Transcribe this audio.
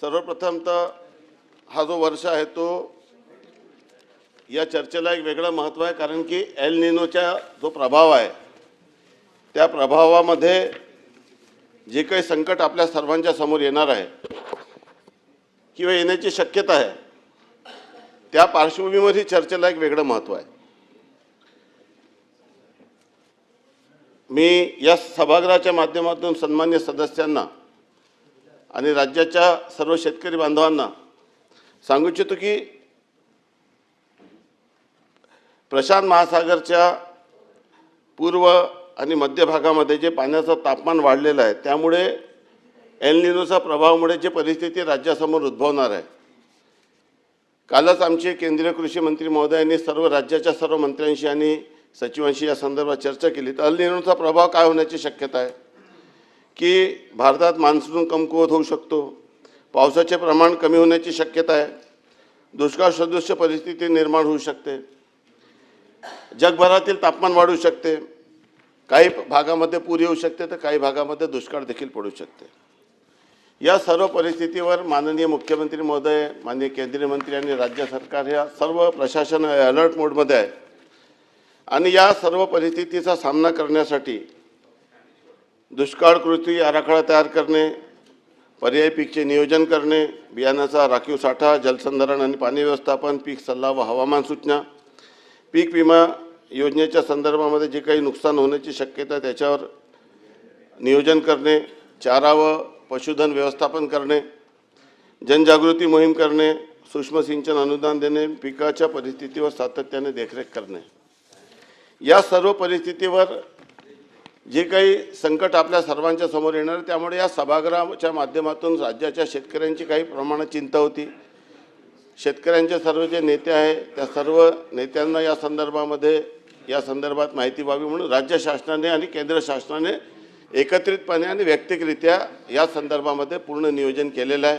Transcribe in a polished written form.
सर्वप्रथम तर हा जो वर्ष आहे तो या चर्चेला एक वेगळं महत्त्व आहे, कारण की एल निनोचा जो प्रभाव आहे त्या प्रभावामध्ये जे काही संकट आपल्या सर्वांच्या समोर येणार आहे किंवा येण्याची शक्यता आहे त्या पार्श्वभूमीवर ही चर्चेला एक वेगळं महत्त्व आहे। मी या सभागृहाच्या माध्यमातून सन्मान्य सदस्यांना आणि राज्याच्या सर्व शेतकरी बांधवांना सांगू इच्छितो की प्रशांत महासागरच्या पूर्व आणि मध्य भागामध्ये जे पाण्याचं तापमान वाढलेलं आहे त्यामुळे एल निनोचा प्रभावामुळे जे परिस्थिती राज्यासमोर उद्भवणार आहे, कालच आमचे केंद्रीय कृषी मंत्री महोदयांनी सर्व राज्याच्या सर्व मंत्र्यांशी आणि सचिवांशी या संदर्भात चर्चा केली। तर एल निनोचा प्रभाव काय होण्याची शक्यता आहे की भारतात मान्सून कमकुवत होऊ शकतो, पावसाचे प्रमाण कमी होण्याची शक्यता आहे, दुष्काळ सदृश परिस्थिती निर्माण होऊ शकते, जगभरातील तापमान वाढू शकते, काही भागामध्ये पूर येऊ शकते तर काही भागामध्ये दुष्काळ देखील पडू शकते। या सर्व परिस्थितीवर माननीय मुख्यमंत्री महोदय, माननीय केंद्रीय मंत्री आणि राज्य सरकार या सर्व प्रशासन अलर्ट मोडमध्ये आहे आणि या सर्व परिस्थितीचा सामना करण्यासाठी दुष्काळ कृती आराखडा तयार करणे, पर्यायी पीकचे नियोजन करणे, बियाण्याचा राखीव साठा, जलसंधारण आणि पाणी व्यवस्थापन, पीक सल्ला व हवामान सूचना, पीक विमा योजनेच्या संदर्भामध्ये जे काही नुकसान होण्याची शक्यता आहे त्याच्यावर नियोजन करणे, चारा व पशुधन व्यवस्थापन करणे, जनजागृती मोहीम करणे, सूक्ष्म सिंचन अनुदान देणे, पिकाच्या परिस्थितीवर सातत्याने देखरेख करणे। या सर्व परिस्थितीवर जे काही संकट आपल्या सर्वांच्या समोर येणार त्यामुळे या सभागृहाच्या माध्यमातून राज्याच्या शेतकऱ्यांची काही प्रमाणात चिंता होती। शेतकऱ्यांचे सर्व जे नेते आहे त्या सर्व नेत्यांना या संदर्भात माहिती व्हावी म्हणून राज्य शासनाने आणि केंद्र शासनाने एकत्रितपणे आणि वैयक्तिकरित्या या संदर्भामध्ये पूर्ण नियोजन केलेलं आहे।